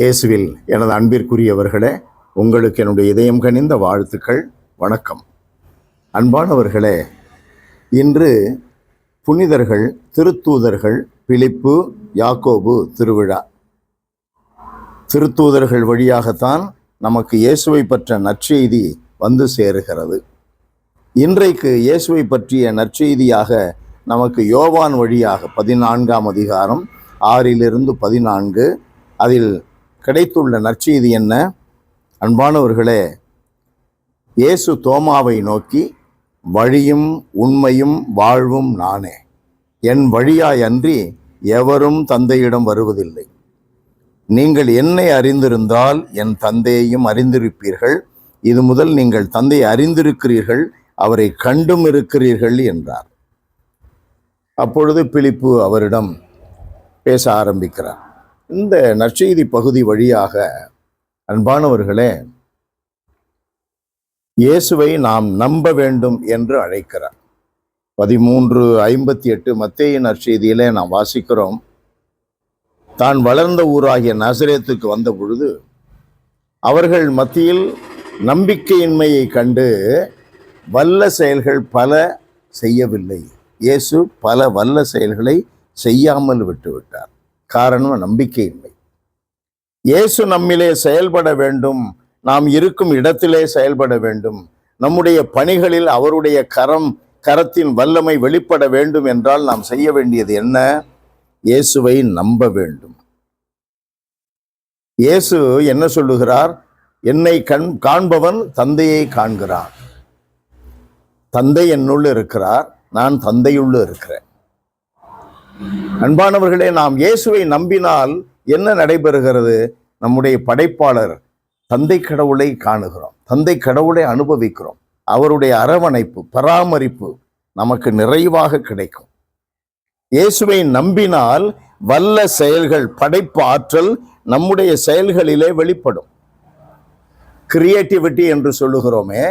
இயேசுவில் எனது அன்பிற்குரியவர்களே, உங்களுக்கு என்னுடைய இதயம் கனிந்த வாழ்த்துக்கள். வணக்கம். அன்பானவர்களே, இன்று புனிதர்கள், திருத்தூதர்கள் பிலிப்பு, யாக்கோபு திருவிழா. திருத்தூதர்கள் வழியாகத்தான் நமக்கு இயேசுவை பற்ற நற்செய்தி வந்து சேருகிறது. இன்றைக்கு இயேசுவை பற்றிய நற்செய்தியாக நமக்கு யோவான் வழியாக 14ஆம் அதிகாரம் 6-14 அதில் கிடைத்துள்ள நற்செய்தி என்ன? அன்பானவர்களே, இயேசு தோமாவை நோக்கி, வழியும் உண்மையும் வாழ்வும் நானே, என் வழியாய் அன்றி எவரும் தந்தையிடம் வருவதில்லை. நீங்கள் என்னை அறிந்திருந்தால் என் தந்தையையும் அறிந்திருப்பீர்கள். இது முதல் நீங்கள் தந்தையை அறிந்திருக்கிறீர்கள், அவரை கண்டும் இருக்கிறீர்கள் என்றார். அப்பொழுது பிலிப்பு அவரிடம் பேச ஆரம்பிக்கிறார். இந்த நற்செய்தி பகுதி வழியாக அன்பானவர்களே, இயேசுவை நாம் நம்ப வேண்டும் என்று அழைக்கிறார். 13:58 மத்தேயு நற்செய்தியிலே நாம் வாசிக்கிறோம், தான் வளர்ந்த ஊராகிய நசரேத்துக்கு வந்த பொழுது அவர்கள் மத்தியில் நம்பிக்கையின்மையை கண்டு வல்ல செயல்கள் பல செய்யவில்லை. இயேசு பல வல்ல செயல்களை செய்யாமல் விட்டுவிட்டார். காரணம் நம்பிக்கையின்மை. இயேசு நம்மிலே செயல்பட வேண்டும், நாம் இருக்கும் இடத்திலே செயல்பட வேண்டும், நம்முடைய பணிகளில் அவருடைய கரத்தின் வல்லமை வெளிப்பட வேண்டும் என்றால் நாம் செய்ய வேண்டியது என்ன? இயேசுவை நம்ப வேண்டும். இயேசு என்ன சொல்லுகிறார்? என்னை காண்பவன் தந்தையை காண்கிறான். தந்தை என்னுள் இருக்கிறார், நான் தந்தையுள்ள இருக்கிறேன். அன்பானவர்களே, நாம் இயேசுவை நம்பினால் என்ன நடைபெறுகிறது? நம்முடைய படைப்பாளர் தந்தை கடவுளை காணுகிறோம், தந்தை கடவுளை அனுபவிக்கிறோம். அவருடைய அரவணைப்பு, பராமரிப்பு நமக்கு நிறைவாக கிடைக்கும். இயேசுவை நம்பினால் வல்ல செயல்கள், படைப்பு ஆற்றல் நம்முடைய செயல்களிலே வெளிப்படும். கிரியேட்டிவிட்டி என்று சொல்லுகிறோமே,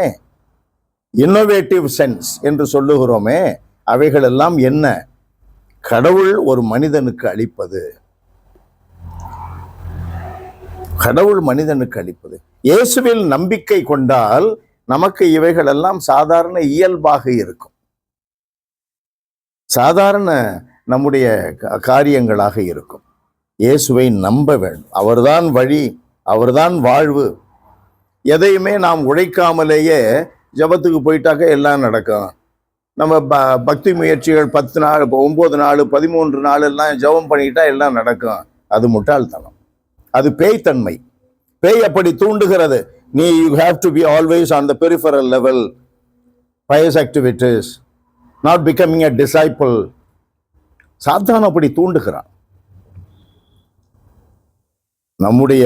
இன்னோவேட்டிவ் சென்ஸ் என்று சொல்லுகிறோமே, அவைகளெல்லாம் என்ன? கடவுள் ஒரு மனிதனுக்கு அளிப்பது. கடவுள் மனிதனுக்கு அளிப்பது. இயேசுவில் நம்பிக்கை கொண்டால் நமக்கு இவைகளெல்லாம் சாதாரண இயல்பாக இருக்கும், சாதாரண நம்முடைய காரியங்களாக இருக்கும். இயேசுவை நம்ப வேண்டும். அவர்தான் வழி, அவர்தான் வாழ்வு. எதையுமே நாம் உழைக்காமலேயே ஜபத்துக்கு போயிட்டாக்க எல்லாம் நடக்கும். நம்ம பக்தி முயற்சிகள் 10 நாள், 9 நாள், 13 நாள் எல்லாம் ஜபம் பண்ணிட்டா எல்லாம் நடக்கும். அது முட்டாள்தனம், அது பேய்த்தன்மை. பேய் அப்படி தூண்டுகிறது. you have to be always on the peripheral level, pious activities, not becoming a disciple. சாத்தான் அப்படி தூண்டுகிறான். நம்முடைய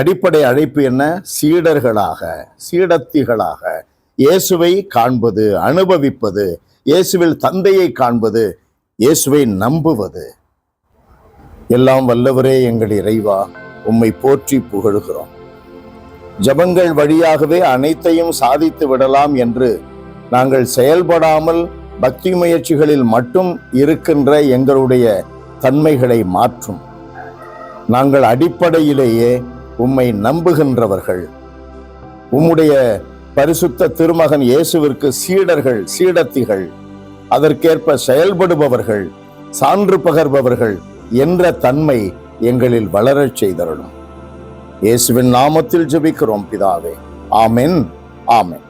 அடிப்படை அழைப்பு என்ன? சீடர்களாக, சீடத்திகளாக இயேசுவை காண்பது, அனுபவிப்பது, இயேசுவில் தந்தையை காண்பது, இயேசுவை நம்புவது. எல்லாம் வல்லவரே எங்கள் இறைவா, உம்மை போற்றி புகழுகிறோம். ஜபங்கள் வழியாகவே அனைத்தையும் சாதித்து விடலாம் என்று நாங்கள் செயல்படாமல் பக்தி முயற்சிகளில் மட்டும் இருக்கின்ற எங்களுடைய தன்மைகளை மாற்றும். நாங்கள் அடிப்படையிலேயே உம்மை நம்புகின்றவர்கள், உம்முடைய பரிசுத்த திருமகன் இயேசுவிற்கு சீடர்கள், சீடத்திகள், அதற்கேற்ப செயல்படுபவர்கள், சான்று பகர்பவர்கள் என்ற தன்மை எங்களில் வளரச் செய்தருளும். இயேசுவின் நாமத்தில் ஜெபிக்கிறோம் பிதாவே. ஆமென், ஆமென்.